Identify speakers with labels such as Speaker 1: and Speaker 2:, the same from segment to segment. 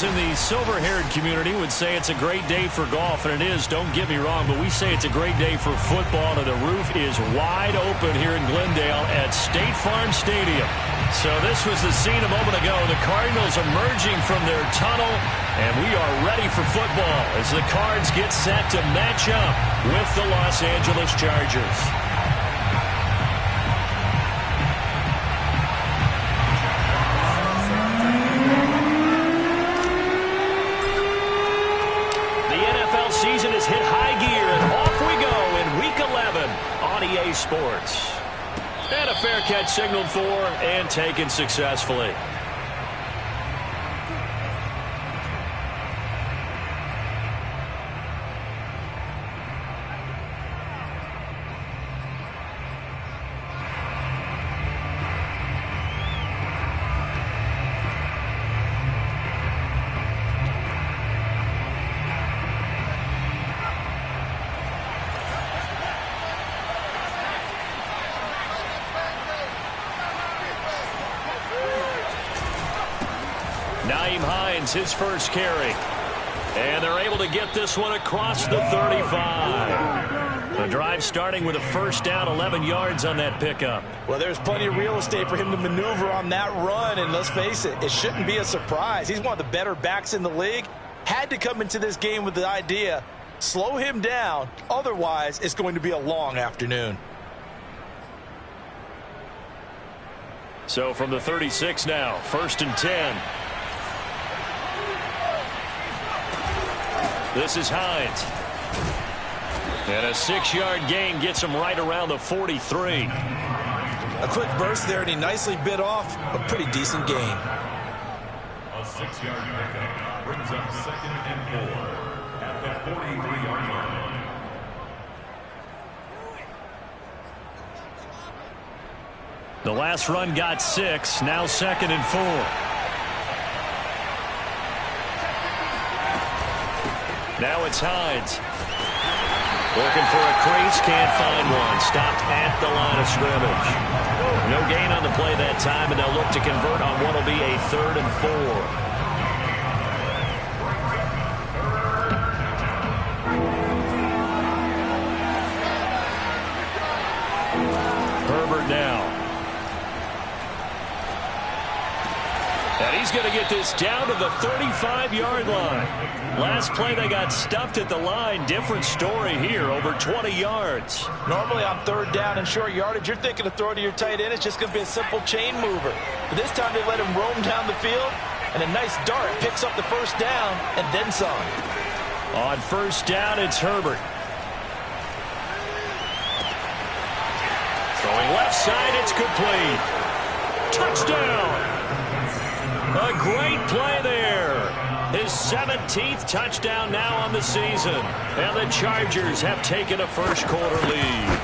Speaker 1: in the silver-haired community would say it's a great day for golf, and it is, don't get me wrong, but we say it's a great day for football, and the roof is wide open here in Glendale at State Farm Stadium. So this was the scene a moment ago. The Cardinals emerging from their tunnel, and we are ready for football as the Cards get set to match up with the Los Angeles Chargers.
Speaker 2: Season has hit high gear, and off we go in Week 11 on EA Sports. And a fair catch signaled for and taken successfully. His first carry. And they're able to get this one across the 35. The drive starting with a first down, 11 yards on that pickup.
Speaker 3: Well, there's plenty of real estate for him to maneuver on that run, and let's face it, it shouldn't be a surprise. He's one of the better backs in the league. Had to come into this game with the idea, slow him down, otherwise it's going to be a long afternoon.
Speaker 1: So from the 36 now, 1st and 10. This is Hines. And a 6-yard gain gets him right around the 43.
Speaker 3: A quick burst there, and he nicely bit off a pretty decent gain.
Speaker 4: A 6-yard pickup brings up 2nd and 4 at the 43-yard line.
Speaker 1: The last run got 6, now 2nd and 4. Now it's Hines. Looking for a crease, can't find one. Stopped at the line of scrimmage. No gain on the play that time, and they'll look to convert on what will be a 3rd and 4. Herbert now. And he's going to get this down to the 35-yard line. Last play, they got stuffed at the line. Different story here, over 20 yards.
Speaker 3: Normally on 3rd down and short yardage, you're thinking of throwing to your tight end. It's just going to be a simple chain mover. But this time they let him roam down the field, and a nice dart picks up the first down and then some.
Speaker 1: On 1st down, it's Herbert. Throwing left side, it's complete. Touchdown! A great play there. His 17th touchdown now on the season. And the Chargers have taken a first-quarter lead.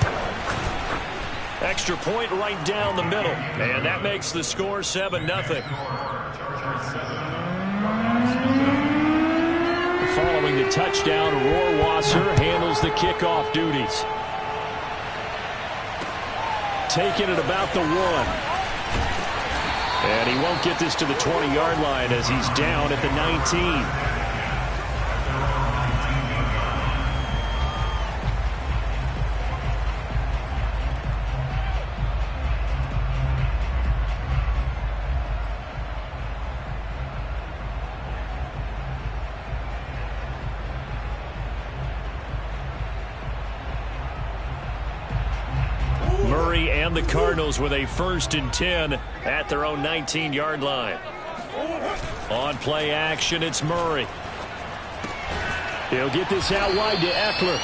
Speaker 1: Extra point right down the middle. And that makes the score 7-0. Following the touchdown, Rohrwasser handles the kickoff duties. Taking it about the 1. And he won't get this to the 20-yard line as he's down at the 19. And the Cardinals with a 1st and 10 at their own 19-yard line. On play action, it's Murray. He'll get this out wide to Eckler.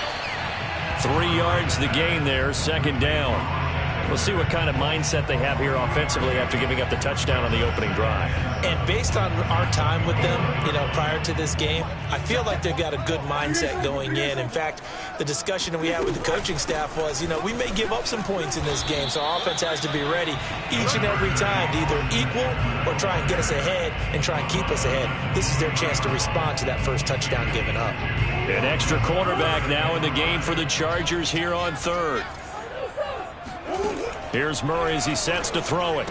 Speaker 1: 3 yards the gain there, 2nd down. We'll see what kind of mindset they have here offensively after giving up the touchdown on the opening drive.
Speaker 3: And based on our time with them, prior to this game, I feel like they've got a good mindset going in. In fact, the discussion that we had with the coaching staff was, we may give up some points in this game, so our offense has to be ready each and every time to either equal or try and get us ahead and try and keep us ahead. This is their chance to respond to that first touchdown given up.
Speaker 1: An extra cornerback now in the game for the Chargers here on 3rd. Here's Murray as he sets to throw it.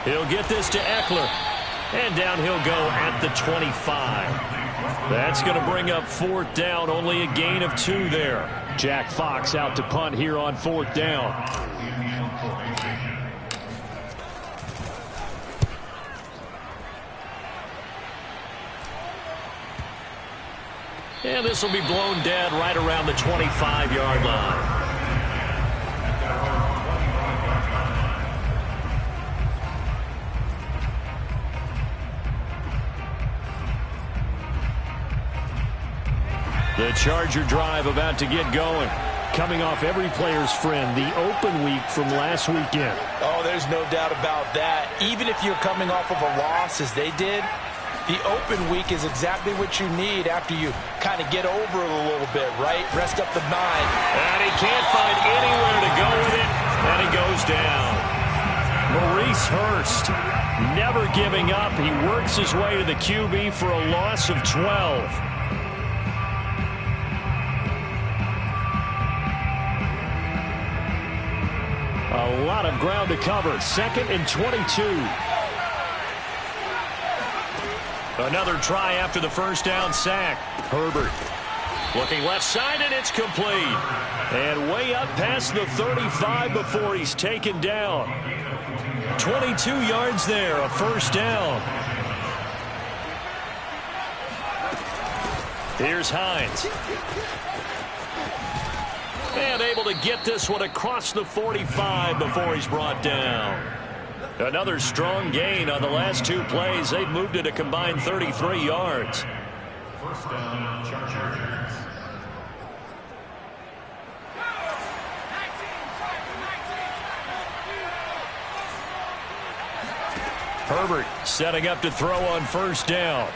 Speaker 1: He'll get this to Eckler.
Speaker 2: And down he'll go at the 25. That's going to bring up 4th down. Only a gain of 2 there.
Speaker 1: Jack Fox out to punt here on 4th down.
Speaker 2: And this will be blown dead right around the 25-yard line. The Charger drive about to get going.
Speaker 1: Coming off every player's friend, the open week from last weekend.
Speaker 3: Oh, there's no doubt about that. Even if you're coming off of a loss as they did, the open week is exactly what you need after you kind of get over it a little bit, right? Rest up the mind.
Speaker 2: And he can't find anywhere to go with it, and he goes down.
Speaker 1: Maurice Hurst, never giving up. He works his way to the QB for a loss of 12. A lot of ground to cover. 2nd and 22.
Speaker 2: Another try after the first down sack. Herbert looking left side, and it's complete.
Speaker 1: And way up past the 35 before he's taken down. 22 yards there, a first down.
Speaker 2: Here's Hines. And able to get this one across the 45 before he's brought down. Another strong gain on the last 2 plays. They've moved it a combined 33 yards.
Speaker 4: First down, Chargers.
Speaker 1: Herbert setting up to throw on first down.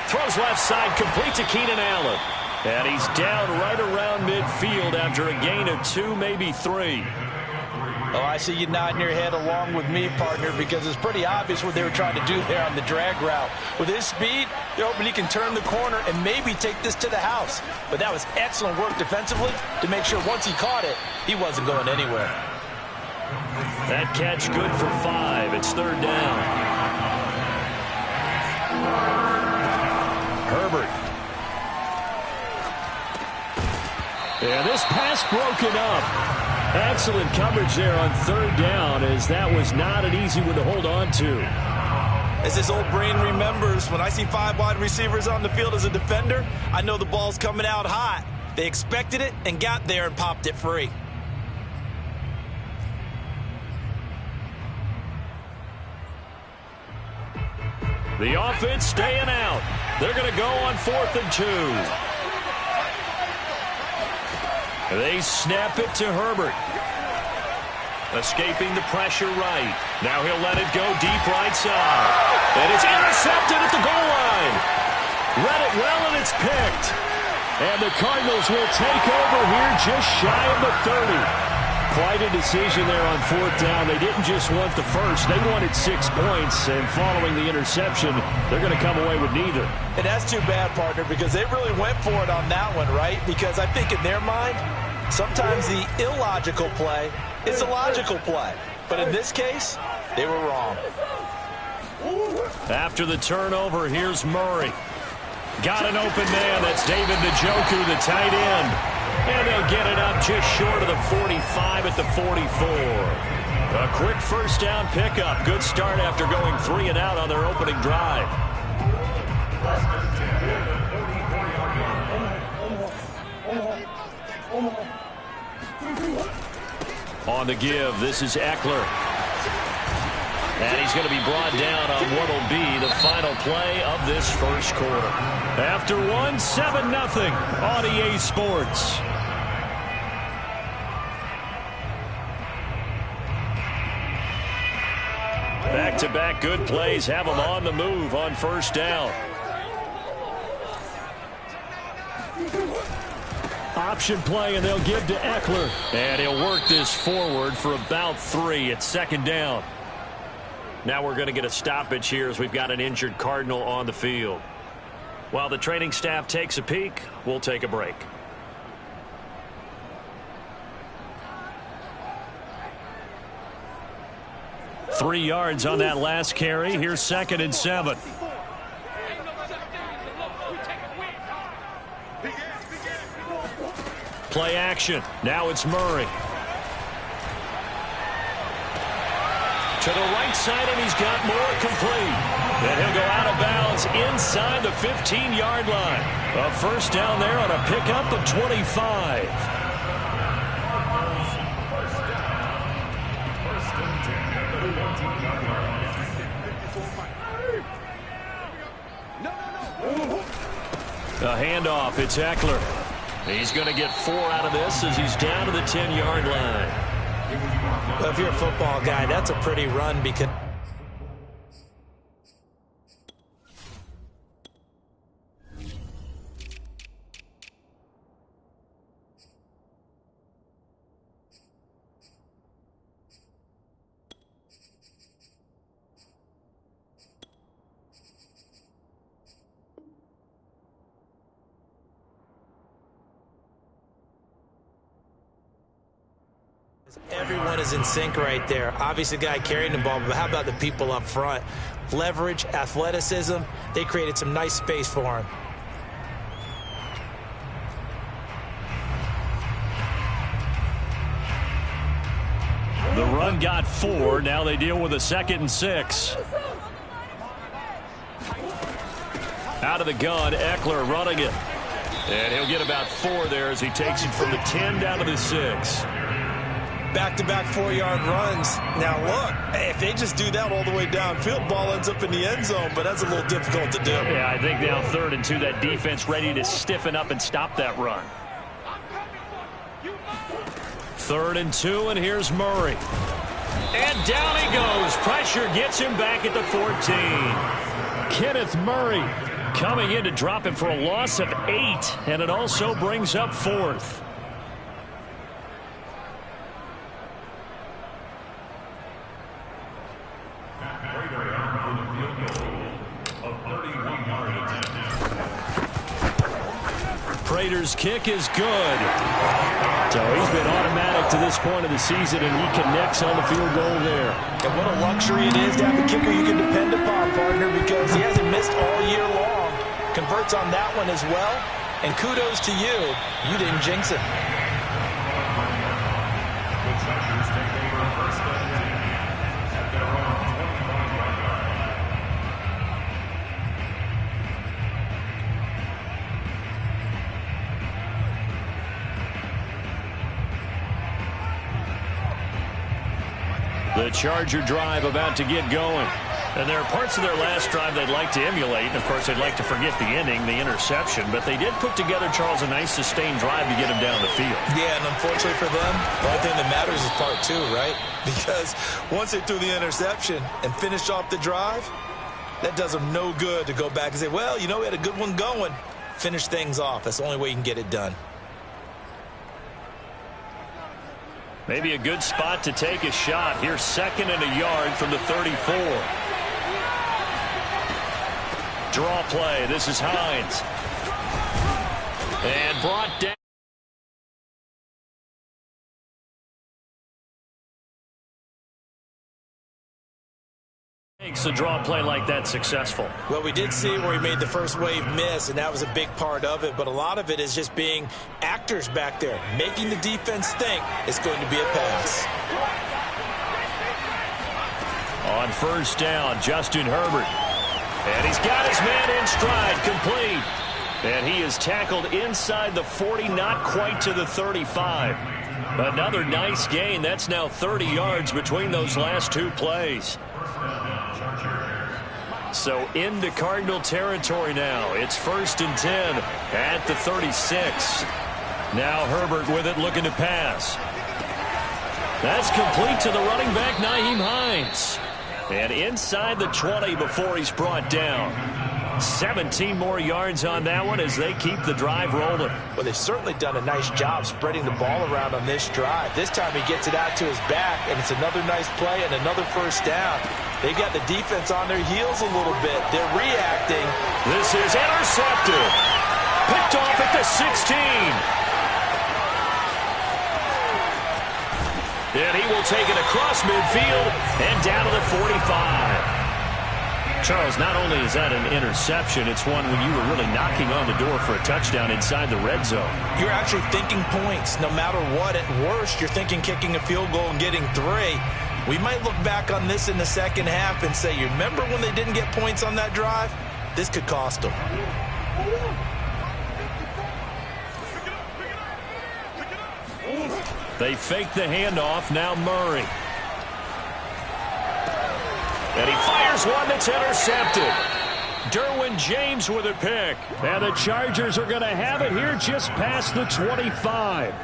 Speaker 2: Throws left side, complete to Keenan Allen.
Speaker 1: And he's down right around midfield after a gain of 2, maybe 3.
Speaker 3: Oh, I see you nodding your head along with me, partner, because it's pretty obvious what they were trying to do there on the drag route. With his speed, they're hoping he can turn the corner and maybe take this to the house. But that was excellent work defensively to make sure once he caught it, he wasn't going anywhere.
Speaker 2: That catch good for 5. It's 3rd down.
Speaker 1: Herbert. And this pass broken up. Excellent coverage there on 3rd down, as that was not an easy one to hold on to.
Speaker 3: As this old brain remembers, when I see 5 wide receivers on the field as a defender, I know the ball's coming out hot. They expected it and got there and popped it free.
Speaker 2: The offense staying out. They're going to go on 4th and 2. They snap it to Herbert. Escaping the pressure right. Now he'll let it go deep right side. And it's intercepted at the goal line. Read it well, and it's picked.
Speaker 1: And the Cardinals will take over here just shy of the 30. Quite a decision there on 4th down. They didn't just want the first. They wanted 6 points, and following the interception, they're going to come away with neither.
Speaker 3: And that's too bad, partner, because they really went for it on that one, right? Because I think in their mind, sometimes the illogical play is a logical play. But in this case, they were wrong.
Speaker 2: After the turnover, here's Murray. Got an open man. That's David Njoku, the tight end. And they'll get it up just short of the 45 at the 44. A quick first down pickup. Good start after going 3 and out on their opening drive. On the give, this is Eckler. And he's going to be brought down on what will be the final play of this first quarter.
Speaker 1: After 7-0 on EA Sports.
Speaker 2: Back-to-back good plays have them on the move on first down.
Speaker 1: Option play, and they'll give to Eckler.
Speaker 2: And he'll work this forward for about 3 at 2nd down. Now we're going to get a stoppage here as we've got an injured Cardinal on the field. While the training staff takes a peek, we'll take a break.
Speaker 1: 3 yards on that last carry. Here's 2nd and 7. Play action. Now it's Murray. To the right side, and he's got more complete. And he'll go out of bounds inside the 15-yard line. A first down there on a pickup of 25. A handoff. It's Eckler. He's going to get 4 out of this as he's down to the 10-yard line.
Speaker 3: Well, if you're a football guy, that's a pretty run because everyone is in sync right there. Obviously, the guy carrying the ball, but how about the people up front? Leverage, athleticism, they created some nice space for him.
Speaker 1: The run got 4. Now they deal with a 2nd and 6. Out of the gun, Eckler running it. And he'll get about 4 there as he takes it from the 10 down to the 6.
Speaker 3: Back-to-back 4-yard runs. Now, look, if they just do that all the way downfield, ball ends up in the end zone, but that's a little difficult to do.
Speaker 1: Yeah, I think now 3rd and 2, that defense ready to stiffen up and stop that run. 3rd and 2, and here's Murray. And down he goes. Pressure gets him back at the 14. Kenneth Murray coming in to drop him for a loss of 8, and it also brings up 4th. Prater's kick is good. So he's been automatic to this point of the season, and he connects on the field goal there.
Speaker 3: And what a luxury it is to have a kicker you can depend upon, partner, because he hasn't missed all year long. Converts on that one as well. And kudos to you. You didn't jinx it.
Speaker 1: The Charger drive about to get going. And there are parts of their last drive they'd like to emulate. And, of course, they'd like to forget the ending, the interception. But they did put together, Charles, a nice sustained drive to get him down the field.
Speaker 3: Yeah, and unfortunately for them, the only thing that matters is part 2, right? Because once they threw the interception and finished off the drive, that does them no good to go back and say, well, you know, we had a good one going. Finish things off. That's the only way you can get it done.
Speaker 1: Maybe a good spot to take a shot. Here's 2nd and a yard from the 34. Draw play. This is Hines. And brought down. Makes a draw play like that successful.
Speaker 3: Well, we did see where he made the first wave miss, and that was a big part of it. But a lot of it is just being actors back there, making the defense think it's going to be a pass.
Speaker 1: On first down, Justin Herbert. And he's got his man in stride, complete. And he is tackled inside the 40, not quite to the 35. Another nice gain. That's now 30 yards between those last 2 plays. So into Cardinal territory now. It's 1st and 10 at the 36. Now Herbert with it, looking to pass. That's complete to the running back, Nyheim Hines. And inside the 20 before he's brought down. 17 more yards on that one as they keep the drive rolling.
Speaker 3: Well, they've certainly done a nice job spreading the ball around on this drive. This time he gets it out to his back, and it's another nice play and another first down. They got the defense on their heels a little bit. They're reacting.
Speaker 1: This is intercepted. Picked off at the 16. And he will take it across midfield and down to the 45. Charles, not only is that an interception, it's one when you were really knocking on the door for a touchdown inside the red zone.
Speaker 3: You're actually thinking points. No matter what, at worst, you're thinking kicking a field goal and getting 3. We might look back on this in the second half and say, you remember when they didn't get points on that drive? This could cost them.
Speaker 1: They fake the handoff. Now Murray. And he fires one that's intercepted. Derwin James with a pick. And the Chargers are going to have it here just past the 25.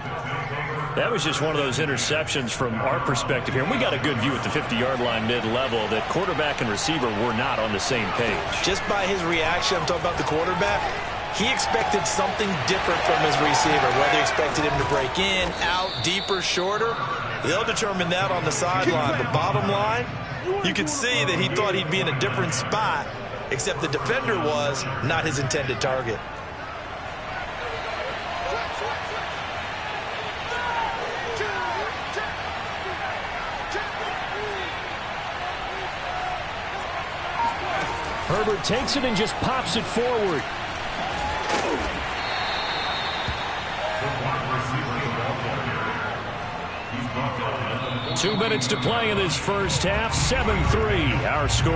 Speaker 1: That was just one of those interceptions from our perspective here. We got a good view at the 50-yard line mid-level that quarterback and receiver were not on the same page.
Speaker 3: Just by his reaction, I'm talking about the quarterback, he expected something different from his receiver, whether he expected him to break in, out, deeper, shorter. They'll determine that on the sideline. The bottom line, you could see that he thought he'd be in a different spot, except the defender was not his intended target.
Speaker 1: Herbert takes it and just pops it forward. 2 minutes to play in this first half. 7-3, our score.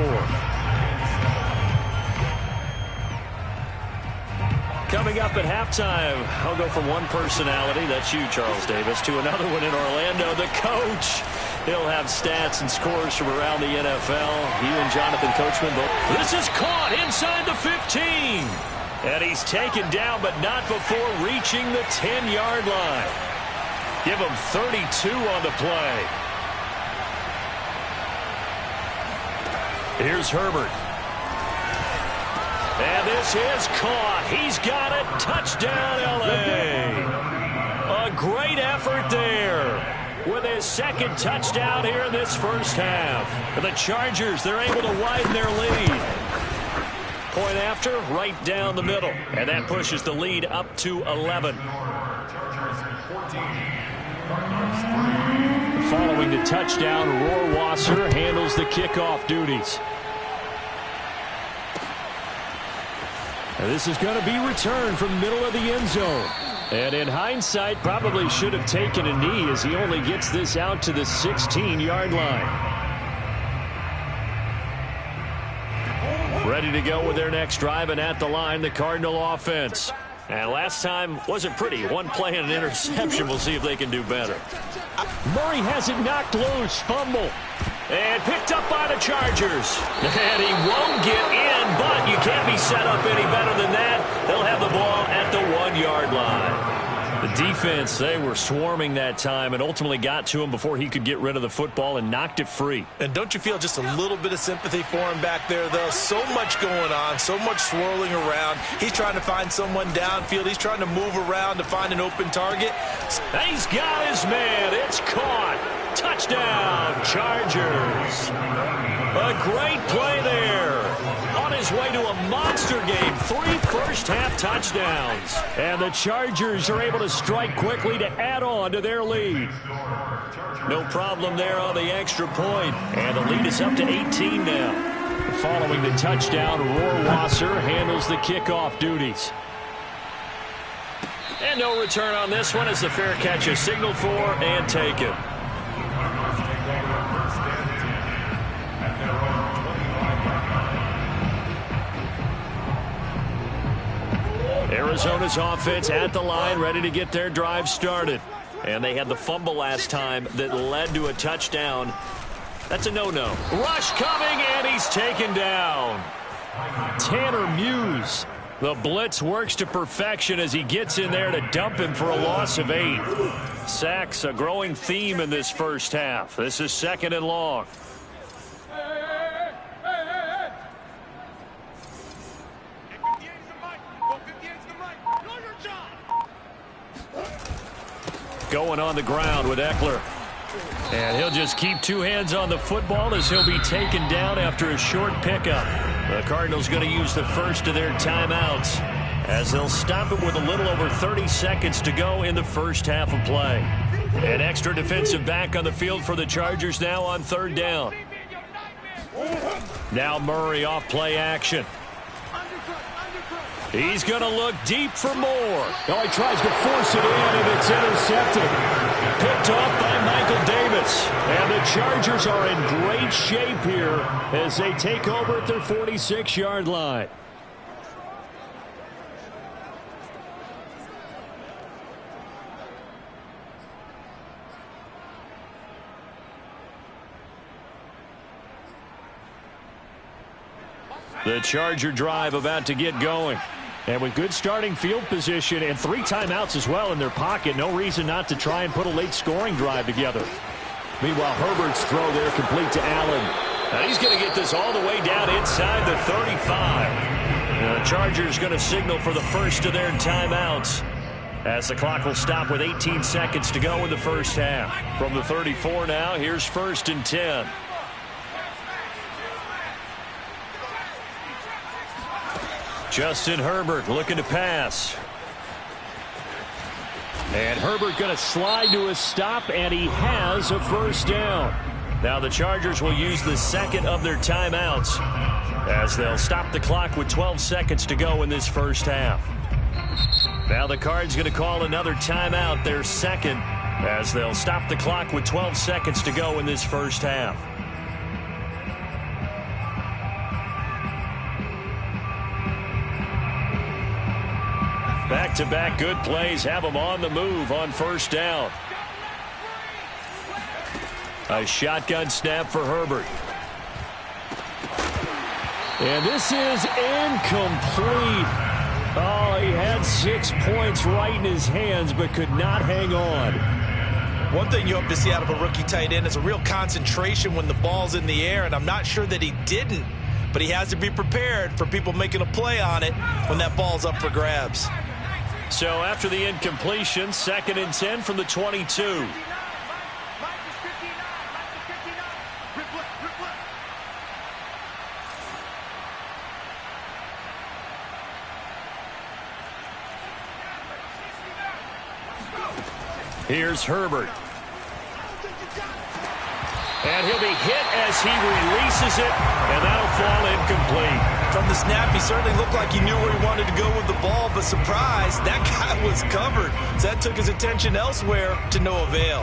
Speaker 1: Coming up at halftime, I'll go from one personality, that's you, Charles Davis, to another one in Orlando, the coach. He'll have stats and scores from around the NFL. You and Jonathan Coachman both. This is caught inside the 15. And he's taken down, but not before reaching the 10-yard line. Give him 32 on the play. Here's Herbert. And this is caught. He's got it. Touchdown, L.A. A great effort there with his second touchdown here in this first half. And the Chargers, they're able to widen their lead. Point after, right down the middle. And that pushes the lead up to 11. Following the touchdown, Rohrwasser handles the kickoff duties. And this is going to be returned from the middle of the end zone. And in hindsight, probably should have taken a knee as he only gets this out to the 16-yard line. Ready to go with their next drive, and at the line, the Cardinal offense. And last time wasn't pretty. One play and an interception. We'll see if they can do better. Murray has it knocked loose. Fumble. And picked up by the Chargers. And he won't get in, but you can't be set up any better than that. They'll have the ball at the 1-yard line. The defense, they were swarming that time and ultimately got to him before he could get rid of the football and knocked it free.
Speaker 3: And don't you feel just a little bit of sympathy for him back there, though? So much going on, so much swirling around. He's trying to find someone downfield. He's trying to move around to find an open target.
Speaker 1: He's got his man. It's caught. Touchdown, Chargers. A great play there. On his way to a monster game. 3 first-half touchdowns. And the Chargers are able to strike quickly to add on to their lead. No problem there on the extra point. And the lead is up to 18 now. Following the touchdown, Rohrwasser handles the kickoff duties. And no return on this one as the fair catch is signaled for and taken. Arizona's offense at the line, ready to get their drive started. And they had the fumble last time that led to a touchdown. That's a no-no. Rush coming, and he's taken down. Tanner Muse. The blitz works to perfection as he gets in there to dump him for a loss of 8. Sacks, a growing theme in this first half. This is 2nd and long. Going on the ground with Eckler. And he'll just keep 2 hands on the football as he'll be taken down after a short pickup. The Cardinals going to use the first of their timeouts as they'll stop it with a little over 30 seconds to go in the first half of play. An extra defensive back on the field for the Chargers now on 3rd down. Now Murray off play action. He's going to look deep for more.
Speaker 2: Oh, he tries to force it in, and it's intercepted.
Speaker 1: Picked off by Michael Davis. And the Chargers are in great shape here as they take over at their 46-yard line. The Charger drive about to get going. And with good starting field position and 3 timeouts as well in their pocket, no reason not to try and put a late scoring drive together.
Speaker 2: Meanwhile, Herbert's throw there complete to Allen.
Speaker 1: Now he's going to get this all the way down inside the 35. The Chargers going to signal for the first of their timeouts as the clock will stop with 18 seconds to go in the first half. From the 34 now, here's 1st and 10. Justin Herbert looking to pass. And Herbert going to slide to a stop, and he has a 1st down. Now the Chargers will use the second of their timeouts as they'll stop the clock with 12 seconds to go in this first half. Now the Cards going to call another timeout, their second, as they'll stop the clock with 12 seconds to go in this first half. Back-to-back good plays have them on the move on 1st down. A shotgun snap for Herbert. And this is incomplete. Oh, he had 6 points right in his hands but could not hang on.
Speaker 3: One thing you hope to see out of a rookie tight end is a real concentration when the ball's in the air, and I'm not sure that he didn't, but he has to be prepared for people making a play on it when that ball's up for grabs.
Speaker 1: So after the incompletion, 2nd and 10 from the 22. Here's Herbert. And he'll be hit as he releases it, and that'll fall incomplete.
Speaker 3: From the snap, he certainly looked like he knew where he wanted to go with the ball, but surprise, that guy was covered. So that took his attention elsewhere to no avail.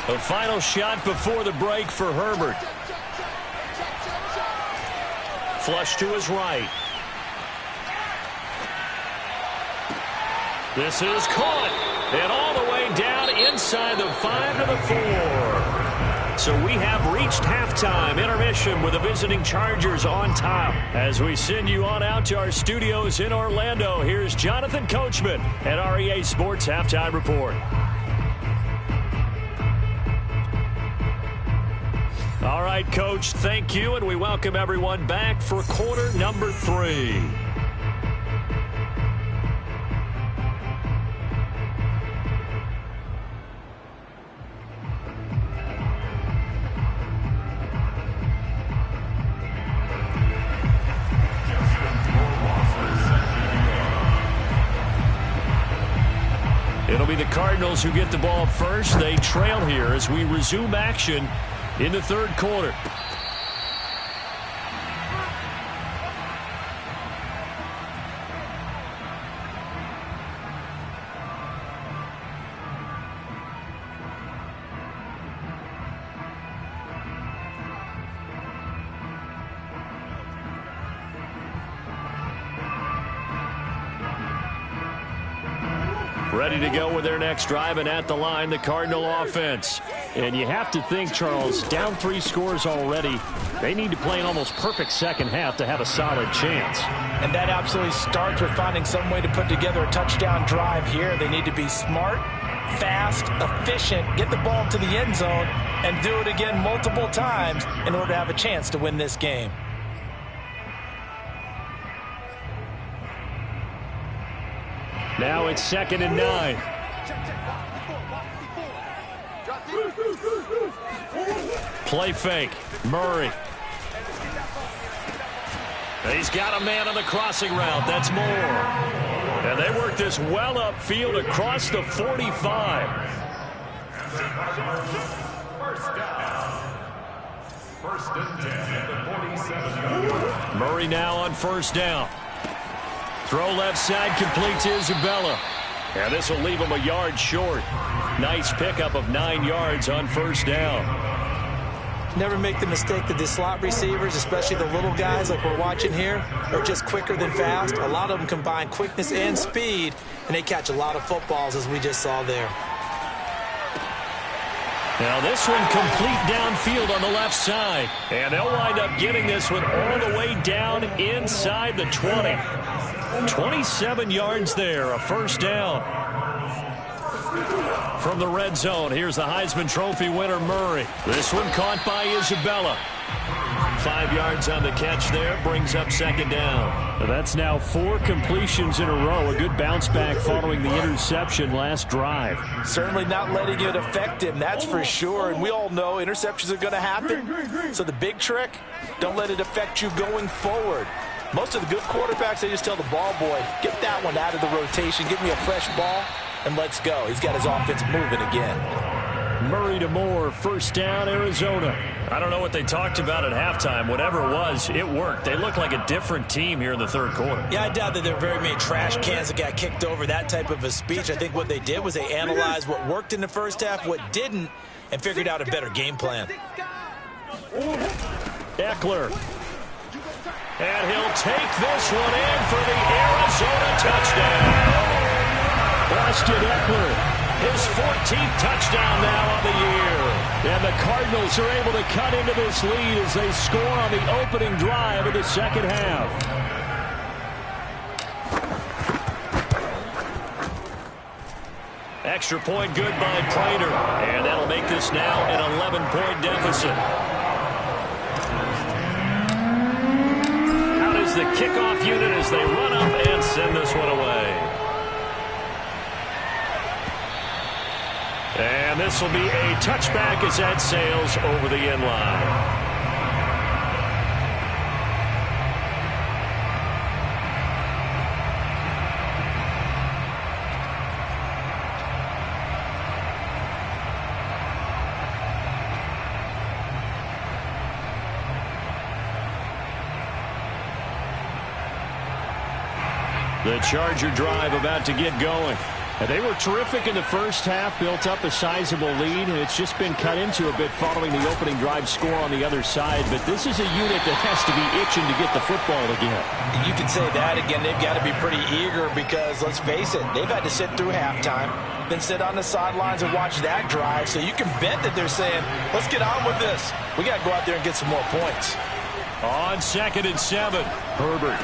Speaker 1: The final shot before the break for Herbert. Flush to his right. This is caught, and all the way down inside the 5 to the 4. So we have reached halftime intermission with the visiting Chargers on top. As we send you on out to our studios in Orlando, here's Jonathan Coachman at REA Sports Halftime Report. All right, Coach, thank you, and we welcome everyone back for quarter number 3. It'll be the Cardinals who get the ball first. They trail here as we resume action in the 3rd quarter. Ready to go with their next drive, and at the line, the Cardinal offense. And you have to think, Charles, down 3 scores already. They need to play an almost perfect second half to have a solid chance.
Speaker 3: And that absolutely starts with finding some way to put together a touchdown drive here. They need to be smart, fast, efficient, get the ball to the end zone, and do it again multiple times in order to have a chance to win this game.
Speaker 1: Now it's 2nd and 9. Play fake. Murray. He's got a man on the crossing route. That's Moore. And they work this well upfield across the 45.
Speaker 4: First and 10 at the 47.
Speaker 1: Murray now on first down. Throw left side, complete to Isabella. And this will leave him a yard short. Nice pickup of 9 yards on first down.
Speaker 3: Never make the mistake that the slot receivers, especially the little guys like we're watching here, are just quicker than fast. A lot of them combine quickness and speed, and they catch a lot of footballs, as we just saw there.
Speaker 1: Now this one complete downfield on the left side. And they'll wind up getting this one all the way down inside the 20. 27 yards there, a first down. From the red zone, here's the Heisman Trophy winner, Murray. This one caught by Isabella. 5 yards on the catch there, brings up second down.
Speaker 2: That's now 4 completions in a row. A good bounce back following the interception last drive.
Speaker 3: Certainly not letting it affect him, that's for sure. And we all know interceptions are going to happen. So the big trick, don't let it affect you going forward. Most of the good quarterbacks, they just tell the ball boy, get that one out of the rotation, give me a fresh ball, and let's go. He's got his offense moving again.
Speaker 2: Murray to Moore, first down, Arizona.
Speaker 1: I don't know what they talked about at halftime. Whatever it was, it worked. They look like a different team here in the third quarter.
Speaker 3: Yeah, I doubt that there are very many trash cans that got kicked over, that type of a speech. I think what they did was they analyzed what worked in the first half, what didn't, and figured out a better game plan.
Speaker 1: Eckler. And he'll take this one in for the Arizona touchdown. Austin Eckler, his 14th touchdown now on the year. And the Cardinals are able to cut into this lead as they score on the opening drive of the second half. Extra point good by Prater. And that'll make this now an 11-point deficit. Out is the kickoff unit as they run up and send this one away. And this will be a touchback as that sails over the end line. The Charger drive about to get going. And they were terrific in the first half, built up a sizable lead, and it's just been cut into a bit following the opening drive score on the other side. But this is a unit that has to be itching to get the football again.
Speaker 3: You can say that again. They've got to be pretty eager because, let's face it, they've had to sit through halftime, then sit on the sidelines and watch that drive. So you can bet that they're saying, let's get on with this. We got to go out there and get some more points.
Speaker 1: On 2nd and 7, Herbert.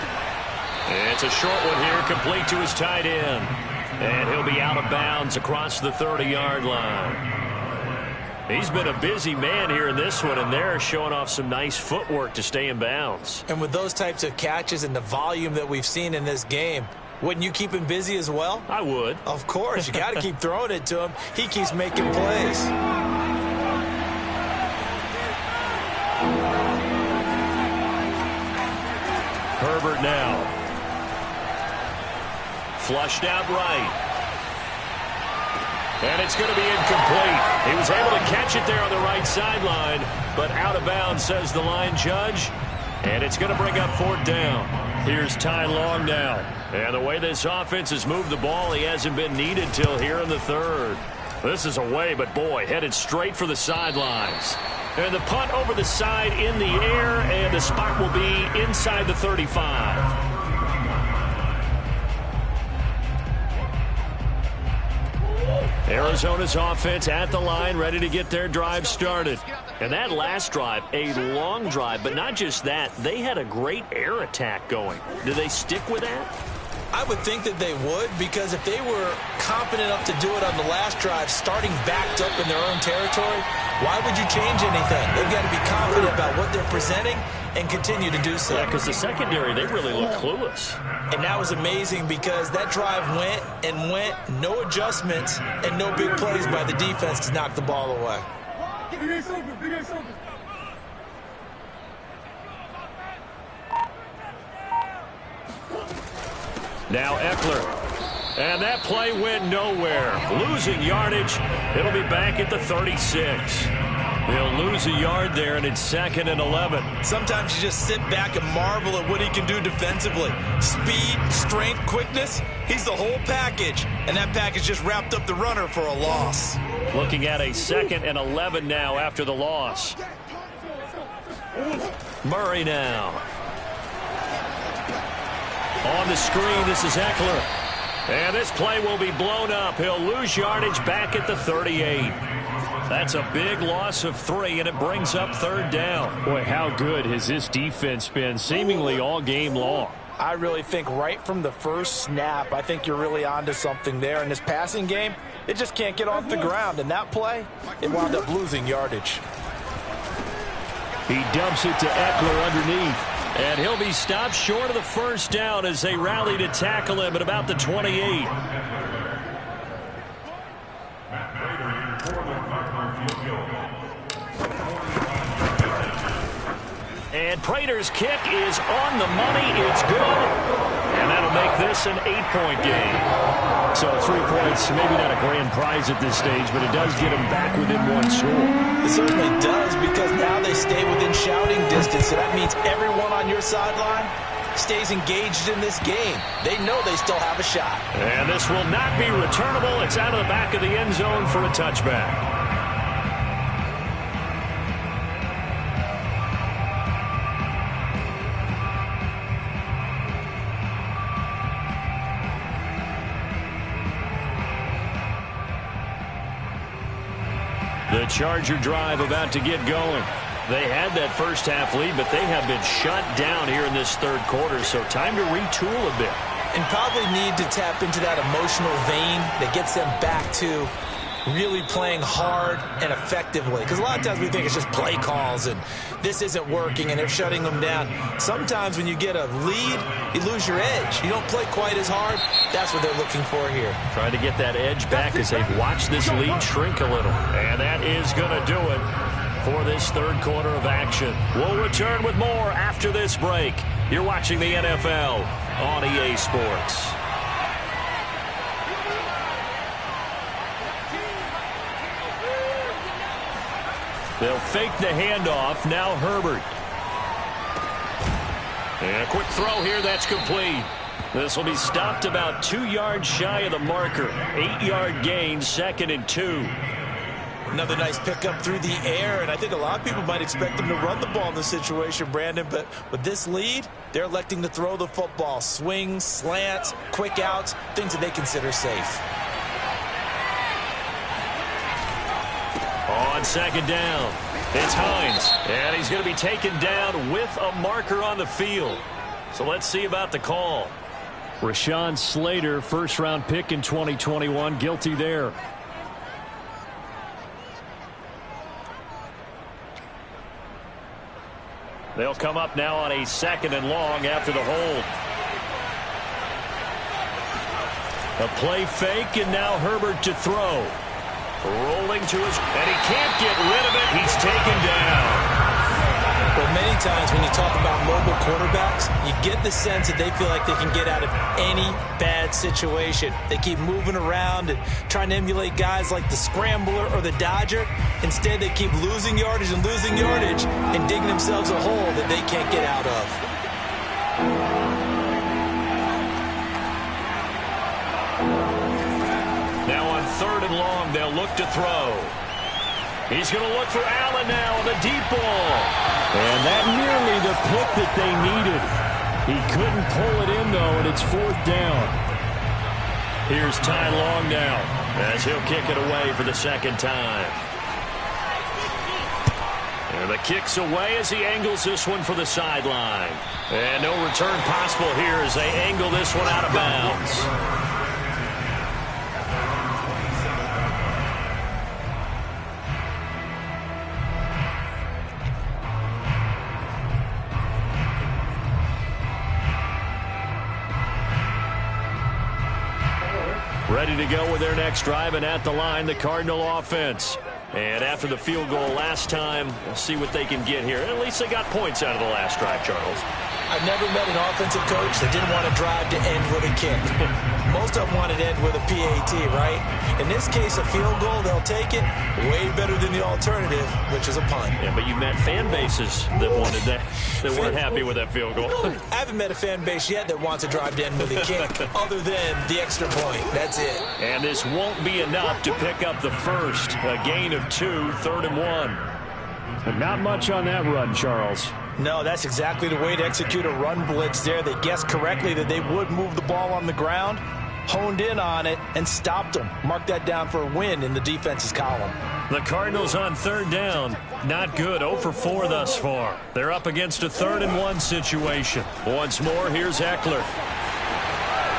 Speaker 1: It's a short one here, complete to his tight end. And he'll be out of bounds across the 30-yard line. He's been a busy man here in this one, and they're showing off some nice footwork to stay in bounds.
Speaker 3: And with those types of catches and the volume that we've seen in this game, wouldn't you keep him busy as well?
Speaker 1: I would.
Speaker 3: Of course. You got to keep throwing it to him. He keeps making plays.
Speaker 1: Herbert now. Flushed out right. And it's going to be incomplete. He was able to catch it there on the right sideline, but out of bounds, says the line judge. And it's going to bring up 4th down. Here's Ty Long now. And the way this offense has moved the ball, he hasn't been needed till here in the 3rd. This is away, but boy, headed straight for the sidelines. And the punt over the side in the air, and the spot will be inside the 35. Arizona's offense at the line, ready to get their drive started. And that last drive, a long drive, but not just that. They had a great air attack going. Do they stick with that?
Speaker 3: I would think that they would, because if they were confident enough to do it on the last drive, starting backed up in their own territory, why would you change anything? They've got to be confident about what they're presenting and continue to do so.
Speaker 1: Yeah, because the secondary, they really look clueless.
Speaker 3: And that was amazing because that drive went and went, no adjustments, and no big plays by the defense to knock the ball away.
Speaker 1: Now Eckler. And that play went nowhere. Losing yardage. It'll be back at the 36. They'll lose a yard there, and it's 2nd and 11.
Speaker 3: Sometimes you just sit back and marvel at what he can do defensively. Speed, strength, quickness. He's the whole package. And that package just wrapped up the runner for a loss.
Speaker 1: Looking at a 2nd and 11 now after the loss. Murray now. On the screen, this is Eckler. And this play will be blown up. He'll lose yardage back at the 38. That's a big loss of 3, and it brings up 3rd down.
Speaker 2: Boy, how good has this defense been seemingly all game long?
Speaker 3: I really think right from the first snap, I think you're really onto something there. In this passing game, it just can't get off the ground. And that play, it wound up losing yardage.
Speaker 1: He dumps it to Eckler underneath. And he'll be stopped short of the 1st down as they rally to tackle him at about the 28. And Prater's kick is on the money. It's good. And that'll make this an 8-point game.
Speaker 2: So 3 points, maybe not a grand prize at this stage, but it does get them back within 1 score.
Speaker 3: It certainly does, because now they stay within shouting distance. So that means everyone on your sideline stays engaged in this game. They know they still have a shot.
Speaker 1: And this will not be returnable. It's out of the back of the end zone for a touchback. The Charger drive about to get going. They had that first half lead, but they have been shut down here in this 3rd quarter, so time to retool a bit.
Speaker 3: And probably need to tap into that emotional vein that gets them back to really playing hard and effectively. Because a lot of times we think it's just play calls and this isn't working and they're shutting them down. Sometimes when you get a lead, you lose your edge. You don't play quite as hard. That's what they're looking for here.
Speaker 1: Trying to get that edge back as they've watched this lead shrink a little. And that is going to do it for this 3rd quarter of action. We'll return with more after this break. You're watching the NFL on EA Sports. They'll fake the handoff. Now Herbert. And a quick throw here. That's complete. This will be stopped about 2 yards shy of the marker. 8-yard gain, 2nd and 2.
Speaker 3: Another nice pickup through the air, and I think a lot of people might expect them to run the ball in this situation, Brandon, but with this lead, they're electing to throw the football. Swings, slants, quick outs, things that they consider safe.
Speaker 1: On 2nd down, it's Hines, and he's going to be taken down with a marker on the field. So let's see about the call.
Speaker 2: Rashawn Slater, 1st-round pick in 2021, guilty there.
Speaker 1: They'll come up now on a 2nd and long after the hold. A play fake, and now Herbert to throw. Rolling to his, and he can't get rid of it. He's taken down.
Speaker 3: Well, many times when you talk about mobile quarterbacks, you get the sense that they feel like they can get out of any bad situation. They keep moving around and trying to emulate guys like the Scrambler or the Dodger. Instead, they keep losing yardage and digging themselves a hole that they can't get out of.
Speaker 1: Now on 3rd and long, they'll look to throw. He's going to look for Allen now on the deep ball.
Speaker 2: And that nearly the pick that they needed. He couldn't pull it in, though, and it's 4th down.
Speaker 1: Here's Ty Long now as he'll kick it away for the 2nd time. And the kick's away as he angles this one for the sideline. And no return possible here as they angle this one out of bounds. Ready to go with their next drive, and at the line, the Cardinal offense. And after the field goal last time, we'll see what they can get here. At least they got points out of the last drive, Charles.
Speaker 3: I've never met an offensive coach that didn't want to drive to end with a kick. Most of them want to end with a PAT, right? In this case, a field goal, they'll take it. Way better than the alternative, which is a punt.
Speaker 1: Yeah, but you met fan bases that wanted that, that weren't happy with that field goal.
Speaker 3: I haven't met a fan base yet that wants to drive to end with a kick other than the extra point. That's it.
Speaker 1: And this won't be enough to pick up the first. A gain of 2, 3rd and 1. But not much on that run, Charles.
Speaker 3: No, that's exactly the way to execute a run blitz there. They guessed correctly that they would move the ball on the ground, honed in on it, and stopped them. Mark that down for a win in the defense's column.
Speaker 1: The Cardinals on 3rd down. Not good. 0 for 4 thus far. They're up against a 3rd and 1 situation. Once more, here's Ekeler.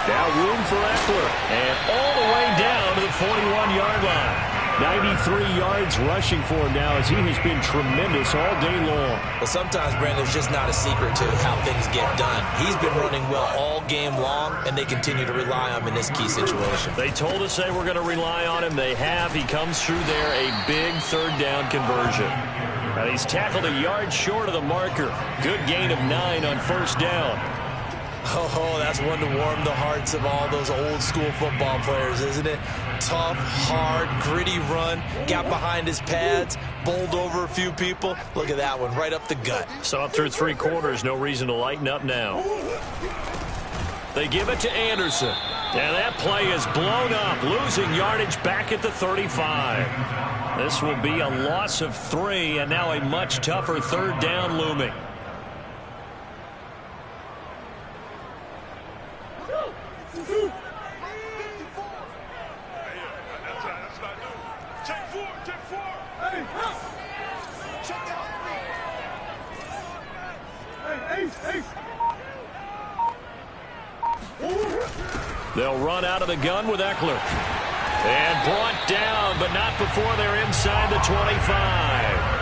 Speaker 1: Now room for Ekeler. And all the way down to the 41-yard line. 93 yards rushing for him now as he has been tremendous all day long.
Speaker 3: Well, sometimes, Brandon, it's just not a secret to how things get done. He's been running well all game long, and they continue to rely on him in this key situation.
Speaker 1: They told us they were going to rely on him. They have. He comes through there, a big 3rd down conversion. Now he's tackled a yard short of the marker. Good gain of 9 on 1st down.
Speaker 3: Oh, that's one to warm the hearts of all those old-school football players, isn't it? Tough, hard, gritty run. Got behind his pads, bowled over a few people. Look at that one, right up the gut.
Speaker 1: Saw it through 3 quarters. No reason to lighten up now. They give it to Anderson. And that play is blown up, losing yardage back at the 35. This will be a loss of 3, and now a much tougher 3rd down looming. They'll run out of the gun with Ekeler. And brought down, but not before they're inside the 25.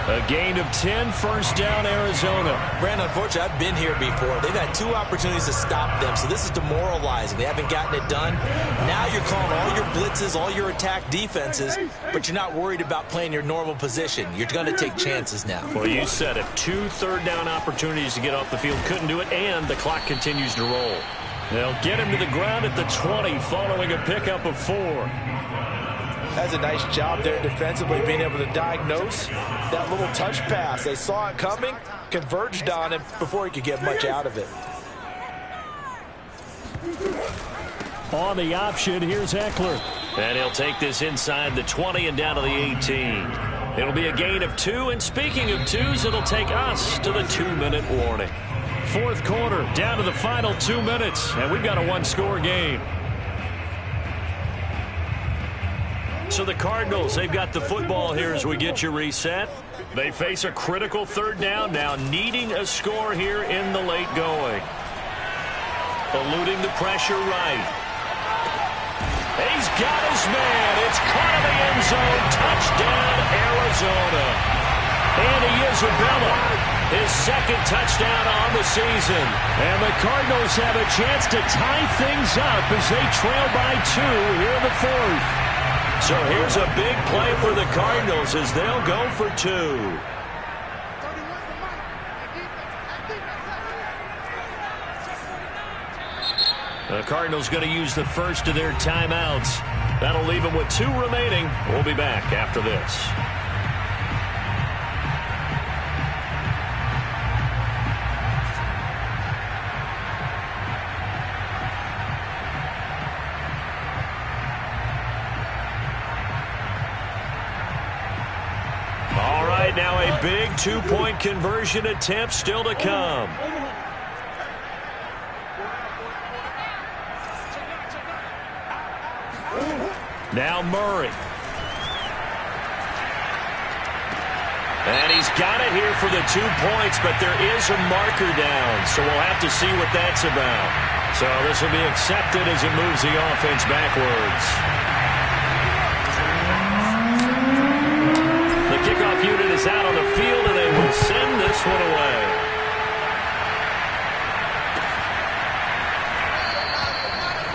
Speaker 1: A gain of 10, 1st down, Arizona.
Speaker 3: Brandon, unfortunately, I've been here before. They've had 2 opportunities to stop them, so this is demoralizing. They haven't gotten it done. Now you're calling all your blitzes, all your attack defenses, but you're not worried about playing your normal position. You're going to take chances now.
Speaker 1: Well, you said it. 2 3rd down opportunities to get off the field. Couldn't do it, and the clock continues to roll. They'll get him to the ground at the 20 following a pickup of 4.
Speaker 3: That's a nice job there defensively, being able to diagnose that little touch pass. They saw it coming, converged on him before he could get much out of it.
Speaker 1: On the option, here's Ekeler. And he'll take this inside the 20 and down to the 18. It'll be a gain of 2, and speaking of 2s, it'll take us to the 2-minute warning. 4th quarter, down to the final 2 minutes, and we've got a 1-score game. So the Cardinals, they've got the football here as we get you reset. They face a critical 3rd down, now needing a score here in the late going. Eluding the pressure right. He's got his man. It's caught in the end zone. Touchdown, Arizona. Andy Isabella, his 2nd touchdown on the season. And the Cardinals have a chance to tie things up as they trail by 2 here in the 4th. So here's a big play for the Cardinals as they'll go for 2. The Cardinals going to use the first of their timeouts. That'll leave them with 2 remaining. We'll be back after this. Now a big 2-point conversion attempt still to come. Now Murray. And he's got it here for the 2 points, but there is a marker down, so we'll have to see what that's about. So this will be accepted as it moves the offense backwards. Kickoff unit is out on the field, and they will send this one away.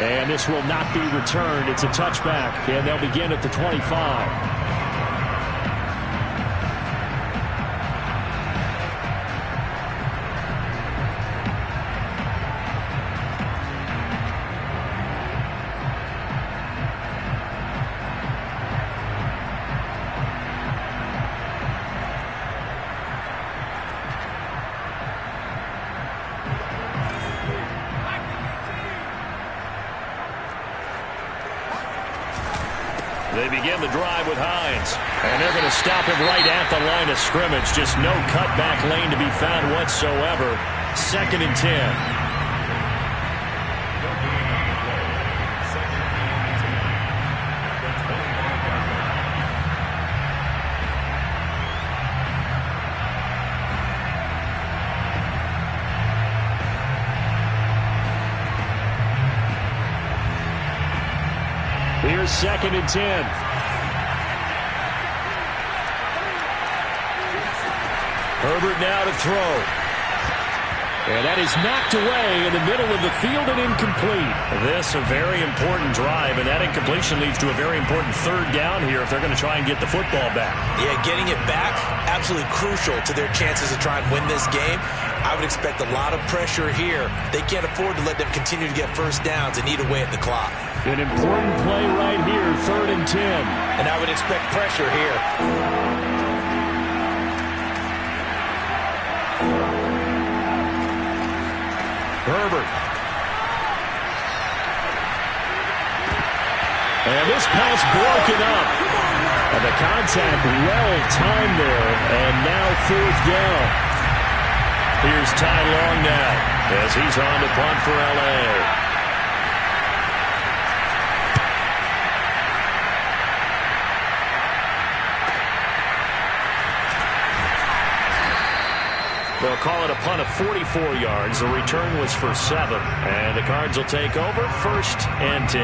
Speaker 1: And this will not be returned. It's a touchback, and they'll begin at the 25. They begin the drive with Hines. And they're going to stop him right at the line of scrimmage. Just no cutback lane to be found whatsoever. 2nd and 10. Here's 2nd and 10. Herbert now to throw. And that is knocked away in the middle of the field and incomplete. This a very important drive, and that incompletion leads to a very important 3rd down here if they're going to try and get the football back.
Speaker 3: Yeah, getting it back, absolutely crucial to their chances to try and win this game. I would expect a lot of pressure here. They can't afford to let them continue to get first downs and eat away at the clock.
Speaker 1: An important play right here, 3rd and 10.
Speaker 3: And I would expect pressure here.
Speaker 1: Herbert. And this pass broken up. And the contact well timed there. And now 4th down. Here's Ty Long now as he's on to punt for L.A. They'll call it a punt of 44 yards. The return was for 7. And the Cards will take over 1st and 10.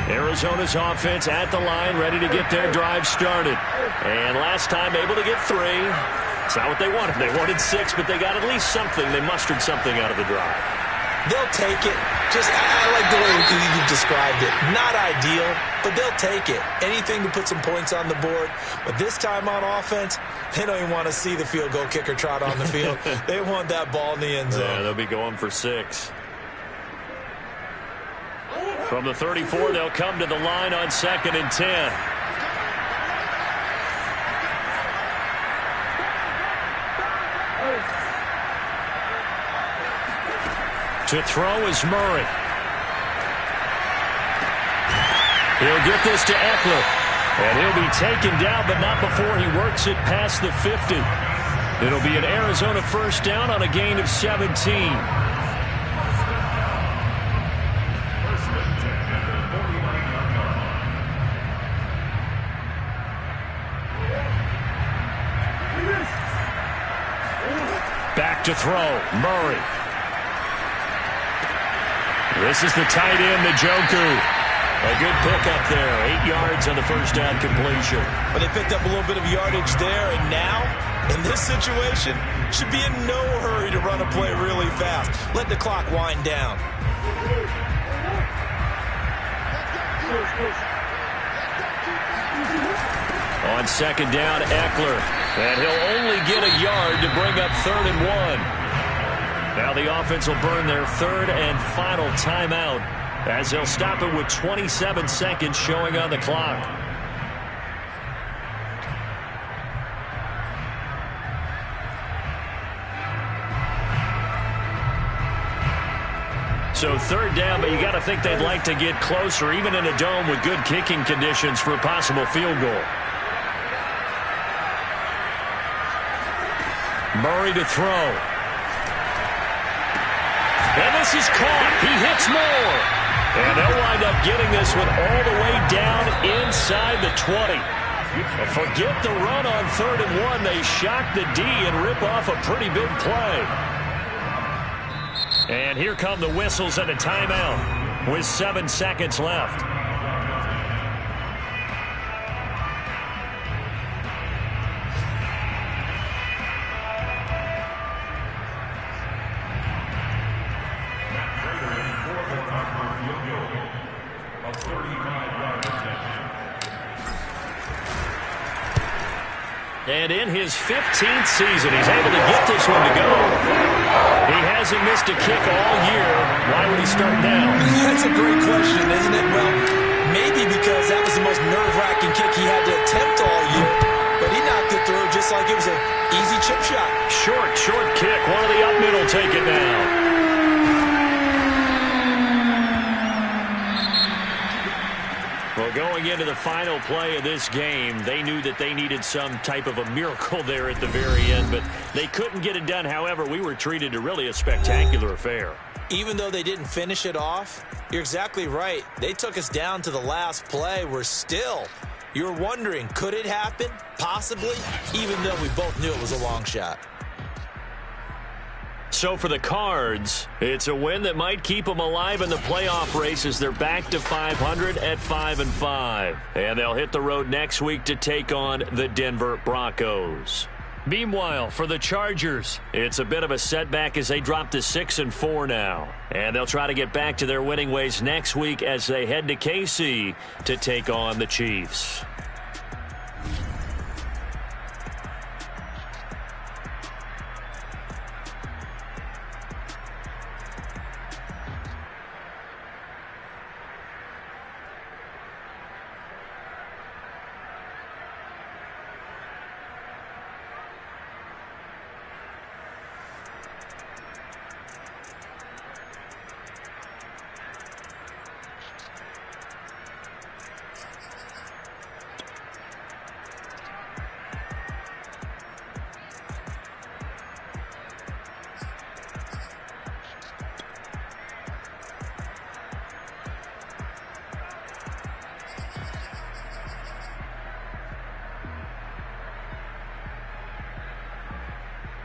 Speaker 1: Arizona's offense at the line, ready to get their drive started. And last time able to get 3. It's not what they wanted. They wanted 6, but they got at least something. They mustered something out of the drive.
Speaker 3: They'll take it. I like the way you described it. Not ideal, but they'll take it. Anything to put some points on the board. But this time on offense, they don't even want to see the field goal kicker trot on the field. They want that ball in the end zone.
Speaker 1: Yeah, they'll be going for 6. From the 34, they'll come to the line on 2nd and 10. To throw is Murray. He'll get this to Eckler. And he'll be taken down, but not before he works it past the 50. It'll be an Arizona 1st down on a gain of 17. Back to throw, Murray. This is the tight end, Njoku. A good pickup there. 8 yards on the 1st down completion.
Speaker 3: But they picked up a little bit of yardage there, and now, in this situation, should be in no hurry to run a play really fast. Let the clock wind down.
Speaker 1: On 2nd down, Eckler. And he'll only get a yard to bring up 3rd and 1. Now the offense will burn their 3rd and final timeout as they'll stop it with 27 seconds showing on the clock. So 3rd down, but you got to think they'd like to get closer, even in a dome with good kicking conditions for a possible field goal. Murray to throw. And this is caught. He hits more. And they'll wind up getting this one all the way down inside the 20. And forget the run on 3rd and 1. They shock the D and rip off a pretty big play. And here come the whistles and a timeout with 7 seconds left. And in his 15th season, he's able to get this one to go. He hasn't missed a kick all year. Why would he start now?
Speaker 3: That's a great question, isn't it? Well, maybe because that was the most nerve-wracking kick he had to attempt all year. But he knocked it through just like it was an easy chip shot.
Speaker 1: Short kick. One of the up into the final play of this game, they knew that they needed some type of a miracle there at the very end, but they couldn't get it done. However, we were treated to really a spectacular affair.
Speaker 3: Even though they didn't finish it off, you're exactly right. They took us down to the last play. You're wondering, could it happen? Possibly, even though we both knew it was a long shot.
Speaker 1: So for the Cards, it's a win that might keep them alive in the playoff race as they're back to 500 at 5-5. And they'll hit the road next week to take on the Denver Broncos. Meanwhile, for the Chargers, it's a bit of a setback as they drop to 6-4 now. And they'll try to get back to their winning ways next week as they head to KC to take on the Chiefs.